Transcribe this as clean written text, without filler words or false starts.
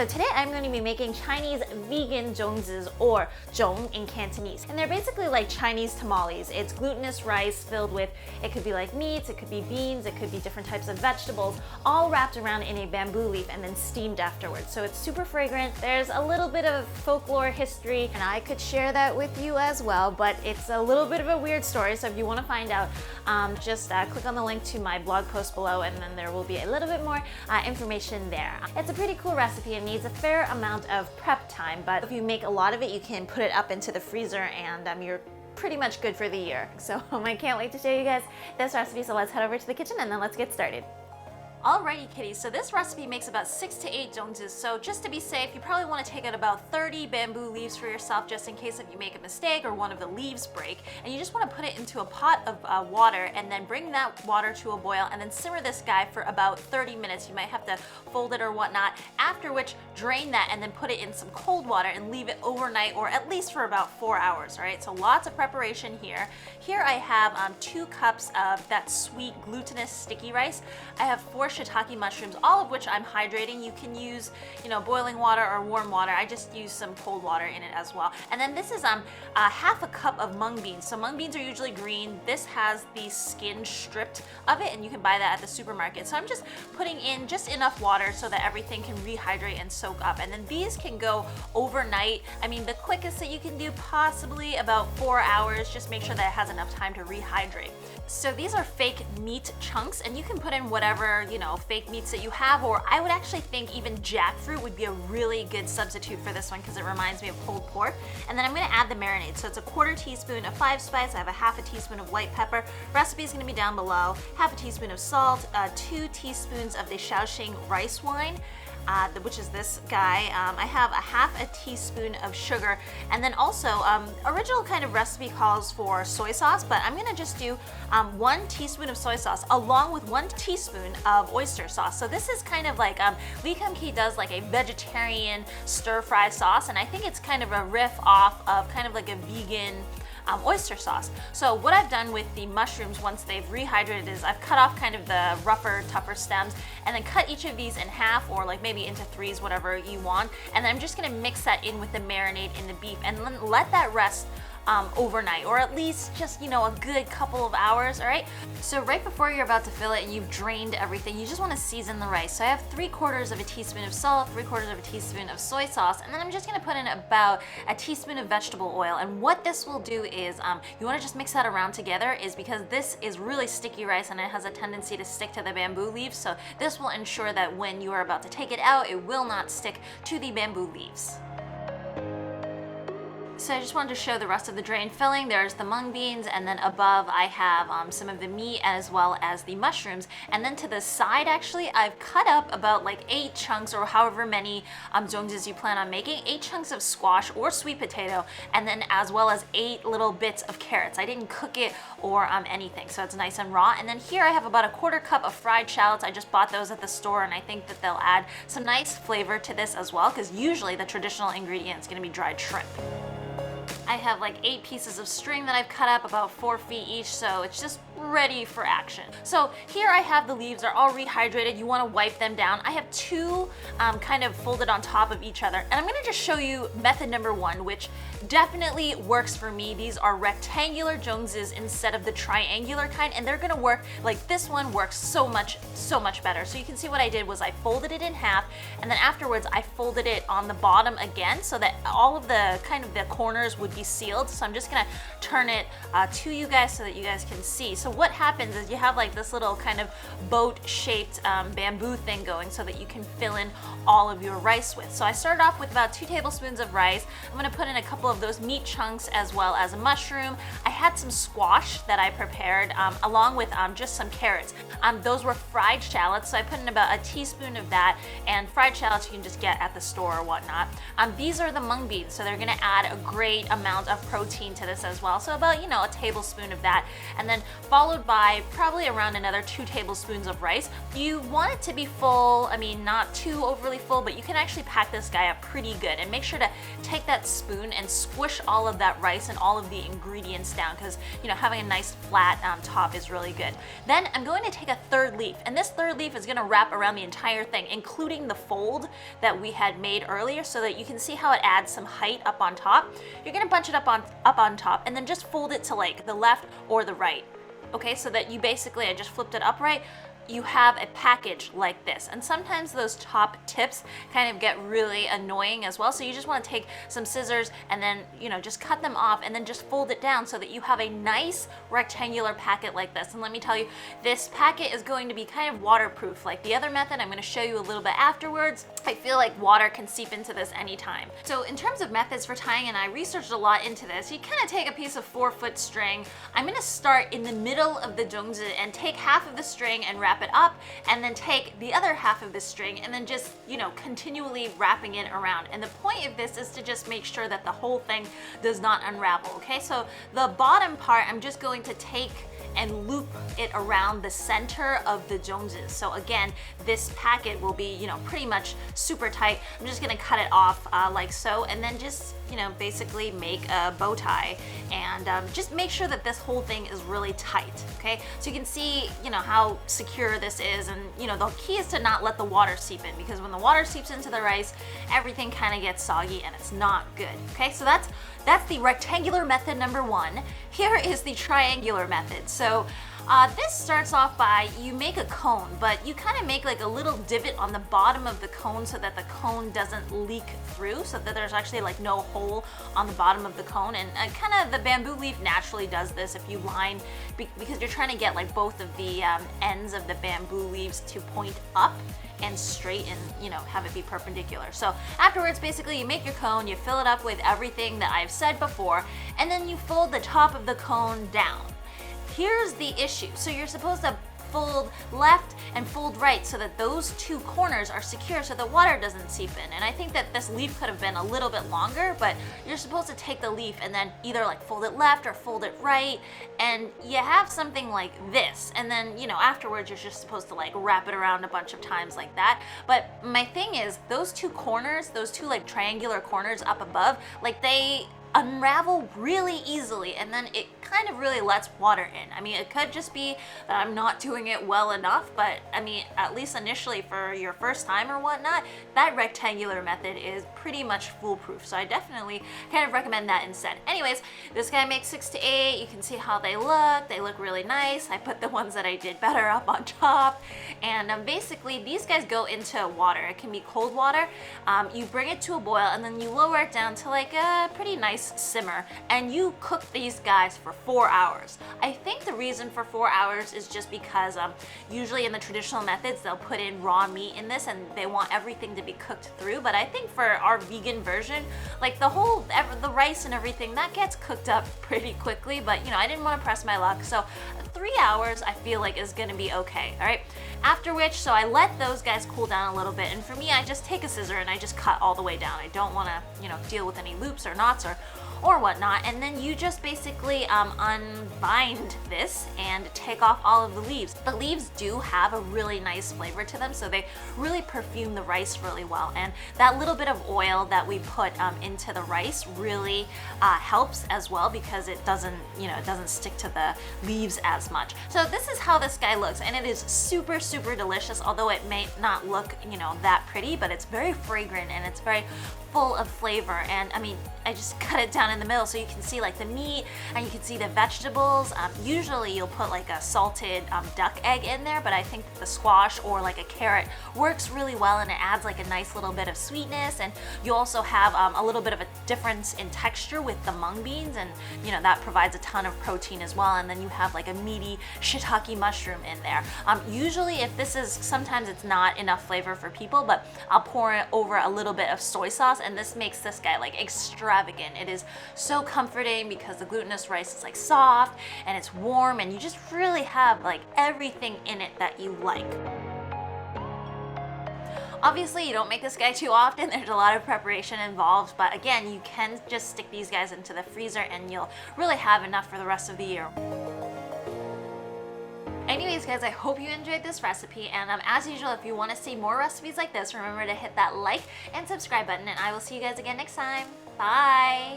So today I'm going to be making Chinese vegan zongzis, or zhong in Cantonese. And they're basically like Chinese tamales. It's glutinous rice filled with, it could be like meats, it could be beans, it could be different types of vegetables, all wrapped around in a bamboo leaf and then steamed afterwards. So it's super fragrant. There's a little bit of folklore history, and I could share that with you as well, but it's a little bit of a weird story. So if you want to find out, just click on the link to my blog post below, and then there will be a little bit more information there. It's a pretty cool recipe and needs a fair amount of prep time, but if you make a lot of it, you can put it up into the freezer and you're pretty much good for the year. So I can't wait to show you guys this recipe, so let's head over to the kitchen and then let's get started. Alrighty kitties, so this recipe makes about 6 to 8 zongzis, so just to be safe, you probably want to take out about 30 bamboo leaves for yourself, just in case if you make a mistake or one of the leaves break. And you just want to put it into a pot of water and then bring that water to a boil and then simmer this guy for about 30 minutes. You might have to fold it or whatnot, after which drain that and then put it in some cold water and leave it overnight, or at least for about 4 hours, right? So lots of preparation here. Here I have 2 cups of that sweet glutinous sticky rice. I have 4 shiitake mushrooms, all of which I'm hydrating. You can use, boiling water or warm water. I just use some cold water in it as well. And then this is half a cup of mung beans. So mung beans are usually green. This has the skin stripped of it, and you can buy that at the supermarket. So I'm just putting in just enough water so that everything can rehydrate and soak up. And then these can go overnight. I mean, the quickest that you can do, possibly about 4 hours. Just make sure that it has enough time to rehydrate. So these are fake meat chunks, and you can put in whatever, fake meats that you have, or I would actually think even jackfruit would be a really good substitute for this one because it reminds me of pulled pork. And then I'm going to add the marinade. So it's a 1/4 teaspoon of 5 spice. I have a 1/2 teaspoon of white pepper. Recipe is going to be down below. 1/2 teaspoon of salt, 2 teaspoons of the Shaoxing rice wine, which is this guy. I have a 1/2 teaspoon of sugar, and then also original kind of recipe calls for soy sauce, but I'm gonna just do 1 teaspoon of soy sauce along with 1 teaspoon of oyster sauce. So this is kind of like Lee Kum-kee does like a vegetarian stir-fry sauce, and I think it's kind of a riff off of kind of like a vegan oyster sauce. So what I've done with the mushrooms once they've rehydrated is I've cut off kind of the rougher, tougher stems, and then cut each of these in half, or like maybe into 3s, whatever you want. And then I'm just gonna mix that in with the marinade in the beef and then let that rest overnight, or at least just a good couple of hours. All right, so right before you're about to fill it and you've drained everything, you just want to season the rice. So I have 3/4 of a teaspoon of salt, 3/4 of a teaspoon of soy sauce, and then I'm just going to put in about a teaspoon of vegetable oil. And what this will do is you want to just mix that around together, is because this is really sticky rice and it has a tendency to stick to the bamboo leaves. So this will ensure that when you are about to take it out, it will not stick to the bamboo leaves. So I just wanted to show the rest of the drained filling. There's the mung beans, and then above I have some of the meat as well as the mushrooms. And then to the side, actually, I've cut up about like 8 chunks, or however many zongzis you plan on making, 8 chunks of squash or sweet potato, and then as well as 8 little bits of carrots. I didn't cook it or anything, so it's nice and raw. And then here I have about a 1/4 cup of fried shallots. I just bought those at the store, and I think that they'll add some nice flavor to this as well, because usually the traditional ingredient is going to be dried shrimp. I have like 8 pieces of string that I've cut up, about 4 feet each, so it's just ready for action. So here I have the leaves, they're all rehydrated. You want to wipe them down. I have 2 kind of folded on top of each other, and I'm going to just show you method number 1, which definitely works for me. These are rectangular zongzis instead of the triangular kind, and they're going to work like this one works so much better. So you can see what I did was I folded it in half, and then afterwards I folded it on the bottom again so that all of the kind of the corners would be sealed. So I'm just gonna turn it to you guys so that you guys can see. So what happens is you have like this little kind of boat-shaped bamboo thing going so that you can fill in all of your rice with. So I started off with about 2 tablespoons of rice. I'm gonna put in a couple of those meat chunks as well as a mushroom. I had some squash that I prepared along with just some carrots. Those were fried shallots, so I put in about a teaspoon of that, and fried shallots you can just get at the store or whatnot. These are the mung beans, so they're gonna add a great amount of protein to this as well. So about, a tablespoon of that. And then followed by probably around another 2 tablespoons of rice. You want it to be full, I mean not too overly full, but you can actually pack this guy up pretty good, and make sure to take that spoon and squish all of that rice and all of the ingredients down, because having a nice flat top is really good. Then I'm going to take a third leaf, and this third leaf is going to wrap around the entire thing, including the fold that we had made earlier, so that you can see how it adds some height up on top. You're going to bunch it up on top, and then just fold it to like the left or the right. Okay, so that you basically, I just flipped it upright, you have a package like this. And sometimes those top tips kind of get really annoying as well. So you just want to take some scissors and then, just cut them off and then just fold it down so that you have a nice rectangular packet like this. And let me tell you, this packet is going to be kind of waterproof. Like the other method I'm going to show you a little bit afterwards, I feel like water can seep into this anytime. So in terms of methods for tying, and I researched a lot into this, you kind of take a piece of 4-foot string. I'm going to start in the middle of the zongzi and take half of the string and wrap it up, and then take the other half of the string and then just, continually wrapping it around. And the point of this is to just make sure that the whole thing does not unravel, okay? So the bottom part, I'm just going to take and loop it around the center of the zongzi. So again, this packet will be, pretty much super tight. I'm just gonna cut it off like so, and then just, basically make a bow tie, and just make sure that this whole thing is really tight, okay? So you can see, how secure this is, and, the key is to not let the water seep in, because when the water seeps into the rice, everything kind of gets soggy and it's not good, okay? So that's the rectangular method number 1. Here is the triangular method. So this starts off by, you make a cone, but you kind of make like a little divot on the bottom of the cone so that the cone doesn't leak through, so that there's actually like no hole on the bottom of the cone. And kind of the bamboo leaf naturally does this if you line, because you're trying to get like both of the ends of the bamboo leaves to point up and straight, and have it be perpendicular. So afterwards, basically you make your cone, you fill it up with everything that I've said before, and then you fold the top of the cone down. Here's the issue. So you're supposed to fold left and fold right so that those 2 corners are secure so the water doesn't seep in. And I think that this leaf could have been a little bit longer, but you're supposed to take the leaf and then either like fold it left or fold it right, and you have something like this. And then, afterwards you're just supposed to like wrap it around a bunch of times like that. But my thing is, those 2 corners, those 2 like triangular corners up above, like they unravel really easily, and then it kind of really lets water in. I mean, it could just be that I'm not doing it well enough, but I mean, at least initially for your first time or whatnot, that rectangular method is pretty much foolproof. So I definitely kind of recommend that instead. Anyways, this guy makes 6 to 8. You can see how they look. They look really nice. I put the ones that I did better up on top. And basically, these guys go into water. It can be cold water. You bring it to a boil, and then you lower it down to like a pretty nice simmer, and you cook these guys for 4 hours. I think the reason for 4 hours is just because usually in the traditional methods they'll put in raw meat in this and they want everything to be cooked through, but I think for our vegan version, like the rice and everything, that gets cooked up pretty quickly. But I didn't want to press my luck, so 3 hours I feel like is gonna be okay. All right, after which, so I let those guys cool down a little bit, and for me, I just take a scissor and I just cut all the way down. I don't want to deal with any loops or knots or whatnot. And then you just basically unbind this and take off all of the leaves. The leaves do have a really nice flavor to them, so they really perfume the rice really well. And that little bit of oil that we put into the rice really helps as well, because it doesn't, it doesn't stick to the leaves as much. So this is how this guy looks, and it is super, super delicious, although it may not look, that pretty, but it's very fragrant and it's very full of flavor. And I mean, I just cut it down in the middle so you can see like the meat and you can see the vegetables. Usually you'll put like a salted duck egg in there, but I think the squash or like a carrot works really well, and it adds like a nice little bit of sweetness. And you also have a little bit of a difference in texture with the mung beans, and that provides a ton of protein as well. And then you have like a meaty shiitake mushroom in there. Usually if this is, sometimes it's not enough flavor for people, but I'll pour it over a little bit of soy sauce, and this makes this guy like extravagant. It is so comforting because the glutinous rice is like soft and it's warm, and you just really have like everything in it that you like. Obviously, you don't make this guy too often. There's a lot of preparation involved, but again, you can just stick these guys into the freezer and you'll really have enough for the rest of the year. Anyways guys, I hope you enjoyed this recipe, and as usual, if you want to see more recipes like this, remember to hit that like and subscribe button, and I will see you guys again next time. Bye!